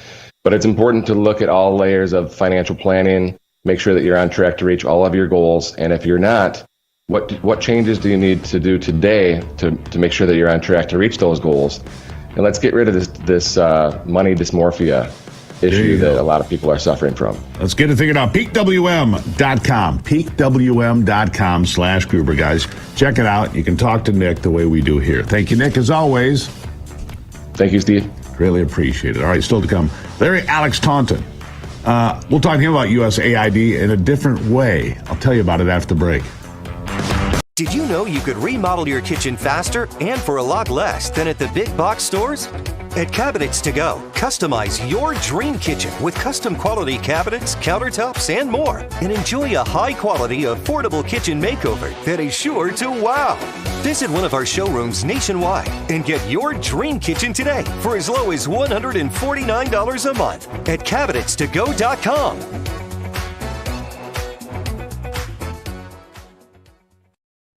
But it's important to look at all layers of financial planning. Make sure that you're on track to reach all of your goals. And if you're not, what changes do you need to do today to make sure that you're on track to reach those goals? And let's get rid of this money dysmorphia issue that a lot of people are suffering from. Let's get it figured out. peakwm.com. peakwm.com/Gruber, guys. Check it out. You can talk to Nick the way we do here. Thank you, Nick, as always. Thank you, Steve. Really appreciate it. All right, still to come. Larry Alex Taunton. We'll talk to him about USAID in a different way. I'll tell you about it after the break. Did you know you could remodel your kitchen faster and for a lot less than at the big box stores? At Cabinets to Go, customize your dream kitchen with custom quality cabinets, countertops, and more. And enjoy a high-quality, affordable kitchen makeover that is sure to wow. Visit one of our showrooms nationwide and get your dream kitchen today for as low as $149 a month at CabinetsToGo.com.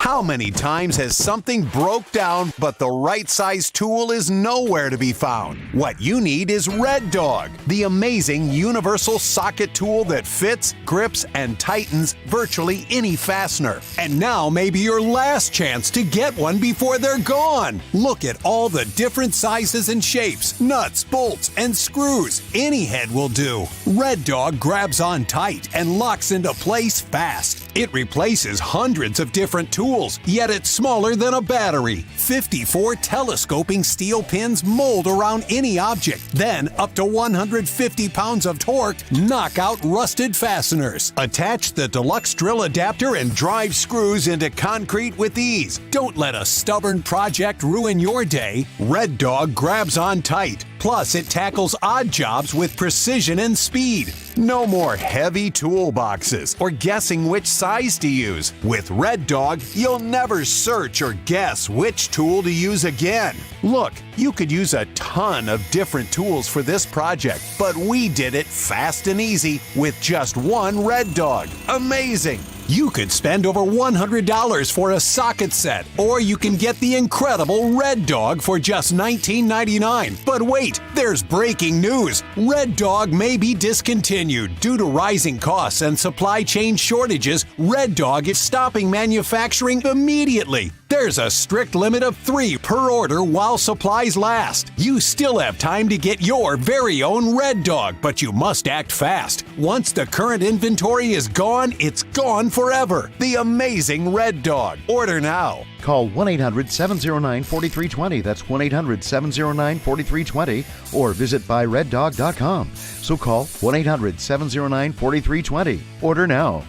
How many times has something broke down, but the right size tool is nowhere to be found? What you need is Red Dog, the amazing universal socket tool that fits, grips, and tightens virtually any fastener. And now may be your last chance to get one before they're gone. Look at all the different sizes and shapes, nuts, bolts, and screws. Any head will do. Red Dog grabs on tight and locks into place fast. It replaces hundreds of different tools tools, yet it's smaller than a battery. 54 telescoping steel pins mold around any object. Then, up to 150 pounds of torque knock out rusted fasteners. Attach the deluxe drill adapter and drive screws into concrete with ease. Don't let a stubborn project ruin your day. Red Dog grabs on tight. Plus, it tackles odd jobs with precision and speed. No more heavy toolboxes or guessing which size to use. With Red Dog, you'll never search or guess which tool to use again. Look, you could use a ton of different tools for this project, but we did it fast and easy with just one Red Dog. Amazing! You could spend over $100 for a socket set, or you can get the incredible Red Dog for just $19.99. But wait, there's breaking news. Red Dog may be discontinued due to rising costs and supply chain shortages. Red Dog is stopping manufacturing immediately. There's a strict limit of 3 per order while supplies last. You still have time to get your very own Red Dog, but you must act fast. Once the current inventory is gone, it's gone forever. The amazing Red Dog. Order now. Call 1-800-709-4320. That's 1-800-709-4320. Or visit buyreddog.com. So call 1-800-709-4320. Order now.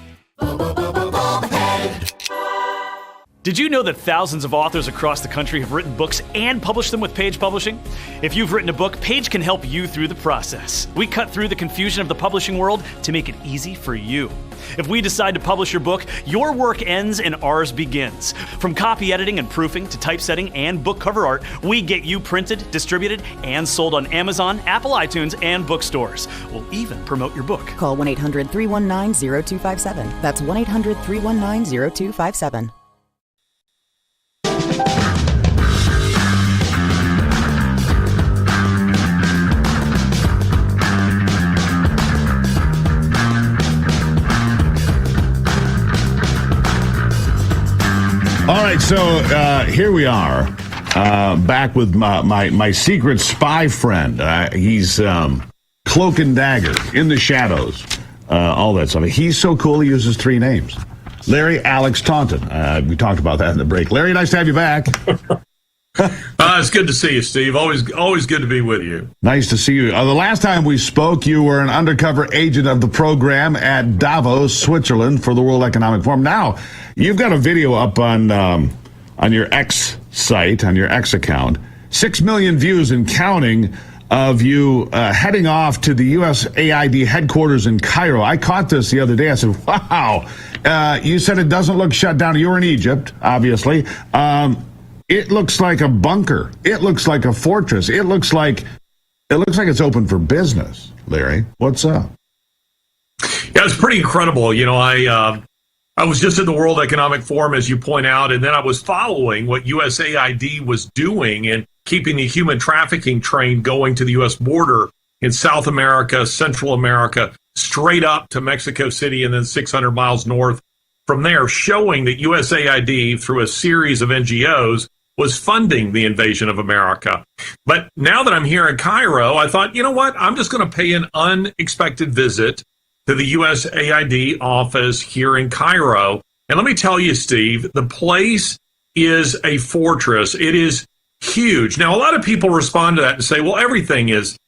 Did you know that thousands of authors across the country have written books and published them with Page Publishing? If you've written a book, Page can help you through the process. We cut through the confusion of the publishing world to make it easy for you. If we decide to publish your book, your work ends and ours begins. From copy editing and proofing to typesetting and book cover art, we get you printed, distributed, and sold on Amazon, Apple iTunes, and bookstores. We'll even promote your book. Call 1-800-319-0257. That's 1-800-319-0257. All right, so here we are, back with my secret spy friend. He's cloak and dagger, in the shadows, all that stuff. He's so cool, he uses 3 names. Larry Alex Taunton. We talked about that in the break. Larry, nice to have you back. It's good to see you, Steve. Always good to be with you. Nice to see you. The last time we spoke, you were an undercover agent of the program at Davos, Switzerland, for the World Economic Forum. Now, you've got a video up on your X site, on your X account. 6 million views and counting of you heading off to the USAID headquarters in Cairo. I caught this the other day. I said, wow. You said it doesn't look shut down. You were in Egypt, obviously. It looks like a bunker. It looks like a fortress. It looks like it's open for business. Larry, what's up? Yeah, it's pretty incredible. You know, I was just at the World Economic Forum, as you point out, and then I was following what USAID was doing and keeping the human trafficking train going to the U.S. border in South America, Central America, straight up to Mexico City, and then 600 miles north from there, showing that USAID, through a series of NGOs, was funding the invasion of America. But now that I'm here in Cairo, I thought, you know what? I'm just going to pay an unexpected visit to the USAID office here in Cairo. And let me tell you, Steve, the place is a fortress. It is huge. Now, a lot of people respond to that and say, well, everything has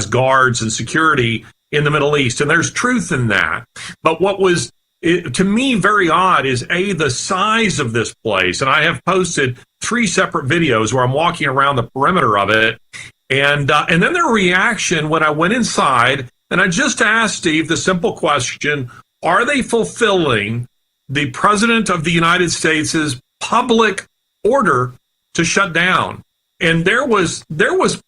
guards and security in the Middle East. And there's truth in that. But what was to me very odd is the size of this place. And I have posted 3 separate videos where I'm walking around the perimeter of it. And then their reaction when I went inside, and I just asked Steve the simple question, are they fulfilling the President of the United States' public order to shut down? And there was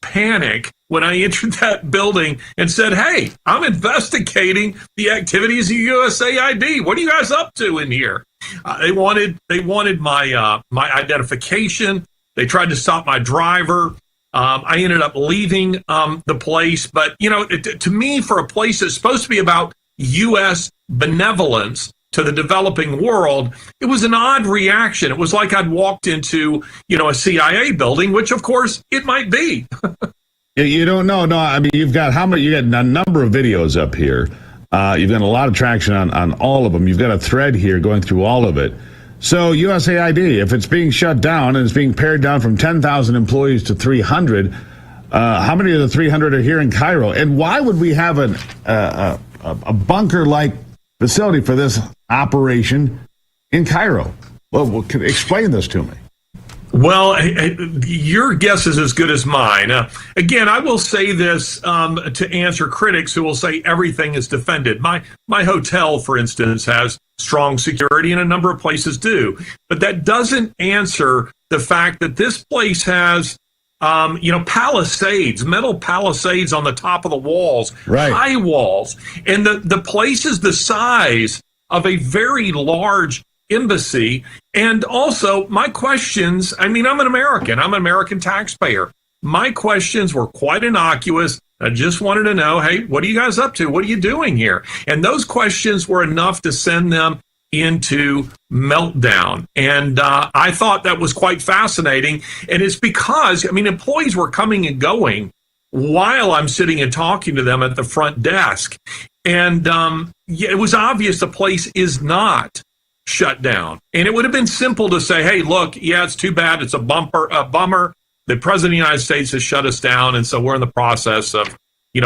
panic when I entered that building and said, hey, I'm investigating the activities of USAID. What are you guys up to in here? They wanted my identification. They tried to stop my driver. I ended up leaving the place. But, you know, to me, for a place that's supposed to be about U.S. benevolence to the developing world, it was an odd reaction. It was like I'd walked into, a CIA building, which, of course, it might be. You don't know. No, I mean, you've got a number of videos up here. You've got a lot of traction on all of them. You've got a thread here going through all of it. So USAID, if it's being shut down and it's being pared down from 10,000 employees to 300, how many of the 300 are here in Cairo? And why would we have a bunker-like facility for this operation in Cairo? Well, explain this to me. Well, your guess is as good as mine. Again, I will say this to answer critics who will say everything is defended. My hotel, for instance, has strong security, and a number of places do. But that doesn't answer the fact that this place has, palisades, metal palisades on the top of the walls, right, high walls. And the place is the size of a very large embassy. And also my questions, I'm an American taxpayer. My questions were quite innocuous. I just wanted to know, hey, what are you guys up to? What are you doing here? And those questions were enough to send them into meltdown. And I thought that was quite fascinating. And it's because, employees were coming and going while I'm sitting and talking to them at the front desk. And it was obvious the place is not shut down. And it would have been simple to say, hey, look, yeah, it's too bad. It's a bummer. The president of the United States has shut us down. And so we're in the process of,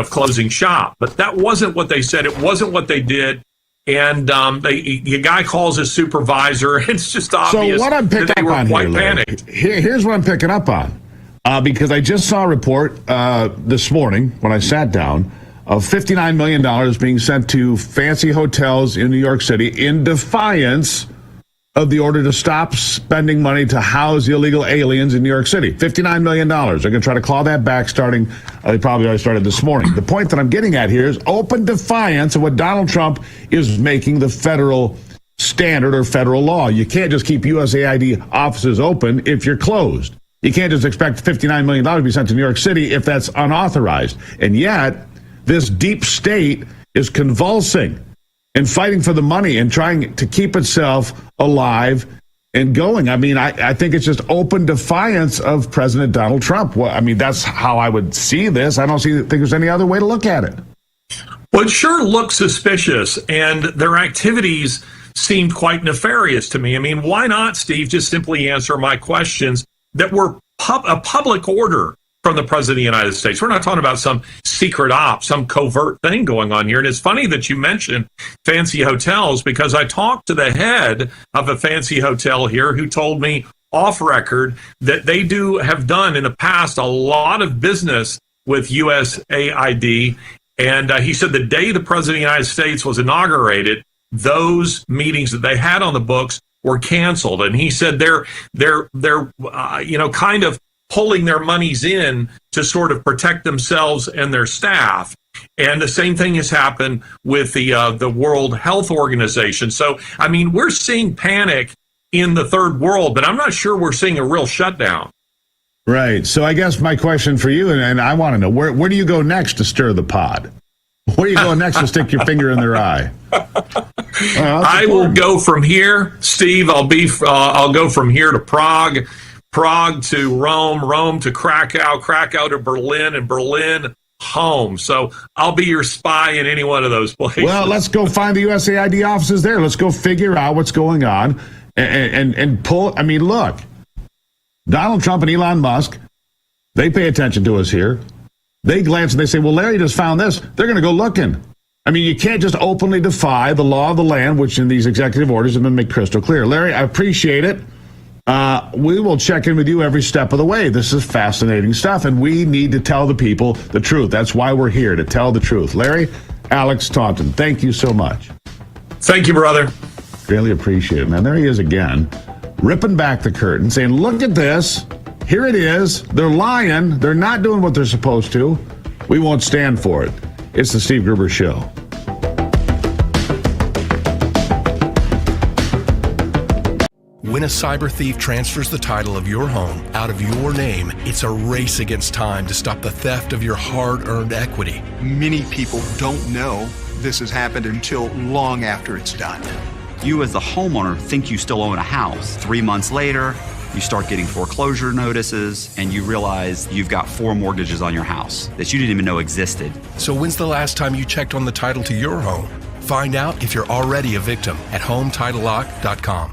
closing shop. But that wasn't what they said. It wasn't what they did. And the guy calls his supervisor. It's just obvious. So what I'm picking up on here, panicked. Here's what I'm picking up on. Because I just saw a report this morning when I sat down of $59 million being sent to fancy hotels in New York City in defiance of the order to stop spending money to house illegal aliens in New York City. $59 million. They're going to try to claw that back starting, they probably already started this morning. The point that I'm getting at here is open defiance of what Donald Trump is making the federal standard or federal law. You can't just keep USAID offices open if you're closed. You can't just expect $59 million to be sent to New York City if that's unauthorized. And yet, this deep state is convulsing and fighting for the money and trying to keep itself alive and going. I think it's just open defiance of President Donald Trump. Well, that's how I would see this. I don't think there's any other way to look at it. Well, it sure looks suspicious, and their activities seemed quite nefarious to me. Why not, Steve, just simply answer my questions that were a public order from the president of the United States? We're not talking about some secret op, some covert thing going on here. And it's funny that you mentioned fancy hotels, because I talked to the head of a fancy hotel here who told me off record that they have done in the past a lot of business with USAID. And he said the day the president of the United States was inaugurated, those meetings that they had on the books were canceled. And he said they're kind of pulling their monies in to sort of protect themselves and their staff. And the same thing has happened with the World Health Organization. So, we're seeing panic in the third world, but I'm not sure we're seeing a real shutdown. Right. So I guess my question for you, and I want to know, where do you go next to stir the pot? Where do you go next to stick your finger in their eye? I will go from here, Steve. I'll go from here to Prague to Rome to Krakow to Berlin, and Berlin home. So I'll be your spy in any one of those places. Well, let's go find the USAID offices there. Let's go figure out what's going on and pull. Look, Donald Trump and Elon Musk, they pay attention to us here. They glance and they say, well, Larry just found this. They're going to go looking. You can't just openly defy the law of the land, which in these executive orders have been made crystal clear. Larry, I appreciate it. We will check in with you every step of the way. This is fascinating stuff, and we need to tell the people the truth. That's why we're here, to tell the truth. Larry, Alex Taunton, thank you so much. Thank you, brother. Really appreciate it, man. There he is again, ripping back the curtain, saying, look at this. Here it is. They're lying. They're not doing what they're supposed to. We won't stand for it. It's the Steve Gruber Show. When a cyber thief transfers the title of your home out of your name, it's a race against time to stop the theft of your hard-earned equity. Many people don't know this has happened until long after it's done. You as the homeowner think you still own a house. 3 months later, you start getting foreclosure notices, and you realize you've got 4 mortgages on your house that you didn't even know existed. So when's the last time you checked on the title to your home? Find out if you're already a victim at HomeTitleLock.com.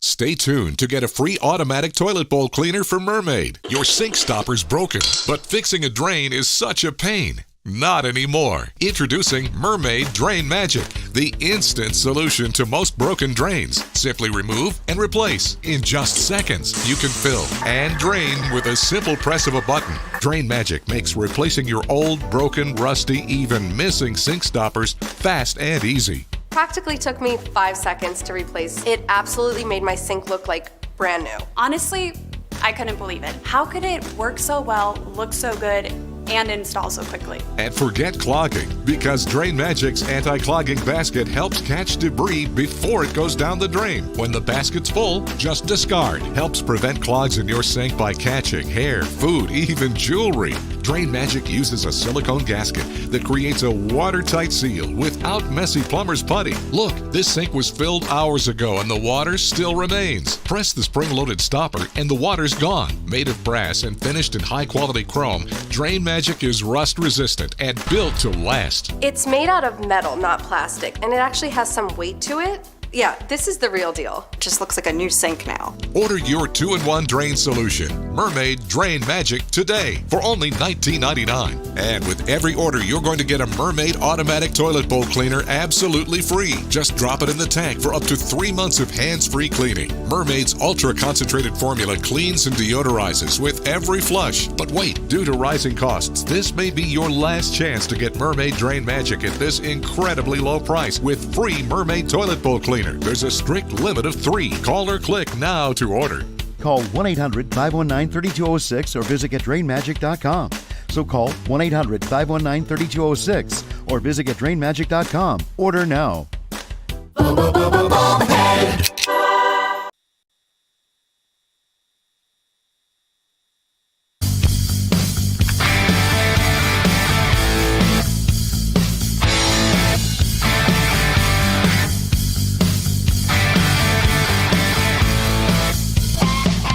Stay tuned to get a free automatic toilet bowl cleaner from Mermaid. Your sink stopper's broken, but fixing a drain is such a pain. Not anymore. Introducing Mermaid Drain Magic, the instant solution to most broken drains. Simply remove and replace. In just seconds, you can fill and drain with a simple press of a button. Drain Magic makes replacing your old, broken, rusty, even missing sink stoppers fast and easy. Practically took me 5 seconds to replace. It absolutely made my sink look like brand new. Honestly, I couldn't believe it. How could it work so well, look so good, and install so quickly? And forget clogging, because Drain Magic's anti-clogging basket helps catch debris before it goes down the drain. When the basket's full, just discard. Helps prevent clogs in your sink by catching hair, food, even jewelry. Drain Magic uses a silicone gasket that creates a watertight seal without messy plumber's putty. Look, this sink was filled hours ago and the water still remains. Press the spring-loaded stopper and the water's gone. Made of brass and finished in high-quality chrome, Drain Magic is rust-resistant and built to last. It's made out of metal, not plastic, and it actually has some weight to it. Yeah, this is the real deal. Just looks like a new sink now. Order your 2-in-1 drain solution, Mermaid Drain Magic, today for only $19.99. And with every order, you're going to get a Mermaid automatic toilet bowl cleaner absolutely free. Just drop it in the tank for up to 3 months of hands-free cleaning. Mermaid's ultra-concentrated formula cleans and deodorizes with every flush. But wait, due to rising costs, this may be your last chance to get Mermaid Drain Magic at this incredibly low price with free Mermaid toilet bowl cleaner. There's a strict limit of 3. Call or click now to order. Call 1-800-519-3206 or visit getdrainmagic.com. So call 1-800-519-3206 or visit getdrainmagic.com. Order now.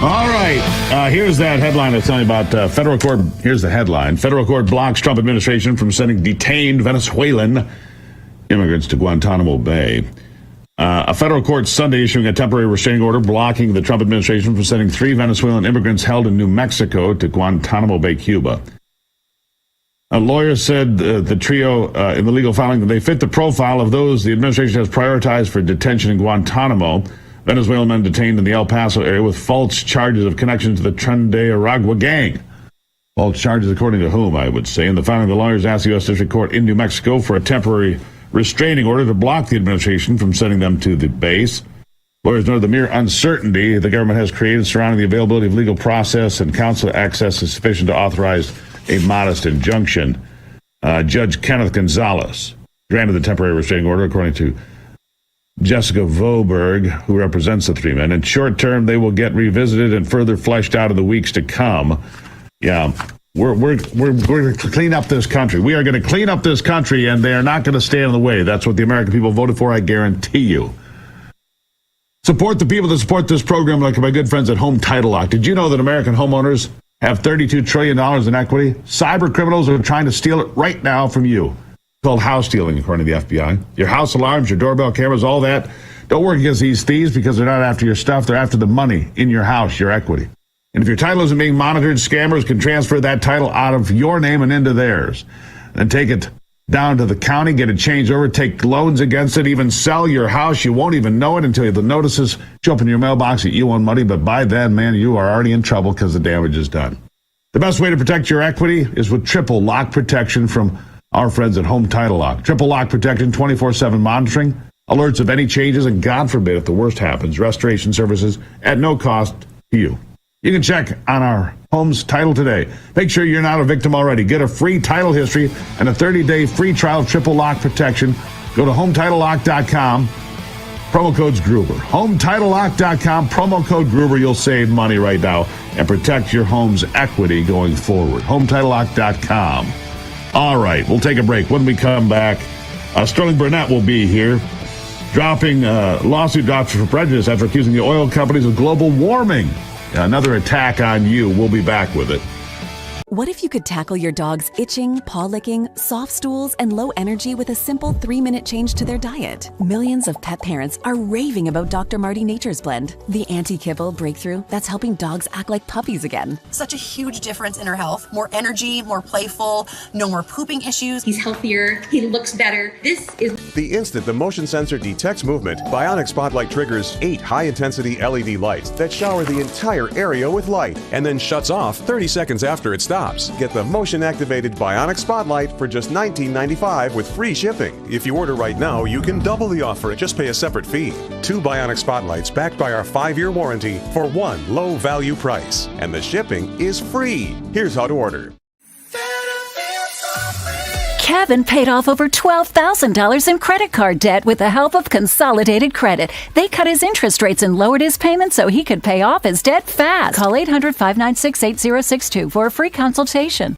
All right, here's that headline I was telling you about. Federal court, here's the headline. Federal court blocks Trump administration from sending detained Venezuelan immigrants to Guantanamo Bay. A federal court Sunday issuing a temporary restraining order blocking the Trump administration from sending 3 Venezuelan immigrants held in New Mexico to Guantanamo Bay, Cuba. A lawyer said the trio in the legal filing that they fit the profile of those the administration has prioritized for detention in Guantanamo. Venezuelan men detained in the El Paso area with false charges of connection to the Tren de Aragua gang. False charges according to whom, I would say. In the filing, the lawyers asked the U.S. District Court in New Mexico for a temporary restraining order to block the administration from sending them to the base. Lawyers noted the mere uncertainty the government has created surrounding the availability of legal process and counsel access is sufficient to authorize a modest injunction. Judge Kenneth Gonzalez granted the temporary restraining order according to Jessica Voberg, who represents the 3 men. In short term, they will get revisited and further fleshed out in the weeks to come. Yeah, we're going to clean up this country. We are going to clean up this country, and they are not going to stand in the way. That's what the American people voted for, I guarantee you. Support the people that support this program, like my good friends at Home Title Lock. Did you know that American homeowners have $32 trillion in equity? Cyber criminals are trying to steal it right now from you. Called house stealing, according to the FBI. Your house alarms, your doorbell cameras, all that. Don't work against these thieves because they're not after your stuff. They're after the money in your house, your equity. And if your title isn't being monitored, scammers can transfer that title out of your name and into theirs. Then take it down to the county, get it changed over, take loans against it, even sell your house. You won't even know it until the notices show up in your mailbox that you owe money. But by then, man, you are already in trouble because the damage is done. The best way to protect your equity is with triple lock protection from our friends at Home Title Lock. Triple lock protection, 24/7 monitoring, alerts of any changes, and God forbid if the worst happens, restoration services at no cost to you. You can check on our home's title today. Make sure you're not a victim already. Get a free title history and a 30-day free trial of triple lock protection. Go to HomeTitleLock.com. Promo code's Gruber. HomeTitleLock.com. Promo code Gruber. You'll save money right now and protect your home's equity going forward. HomeTitleLock.com. All right, we'll take a break. When we come back, Sterling Burnett will be here, dropping lawsuit drops for prejudice after accusing the oil companies of global warming. Another attack on you. We'll be back with it. What if you could tackle your dog's itching, paw licking, soft stools, and low energy with a simple 3-minute change to their diet? Millions of pet parents are raving about Dr. Marty Nature's Blend, the anti-kibble breakthrough that's helping dogs act like puppies again. Such a huge difference in her health. More energy, more playful, no more pooping issues. He's healthier, he looks better. This is the instant the motion sensor detects movement, Bionic Spotlight triggers 8 high-intensity LED lights that shower the entire area with light and then shuts off 30 seconds after it stops. Get the motion-activated Bionic Spotlight for just $19.95 with free shipping. If you order right now, you can double the offer and just pay a separate fee. 2 Bionic Spotlights backed by our 5-year warranty for one low-value price. And the shipping is free. Here's how to order. Kevin paid off over $12,000 in credit card debt with the help of Consolidated Credit. They cut his interest rates and lowered his payments so he could pay off his debt fast. Call 800-596-8062 for a free consultation.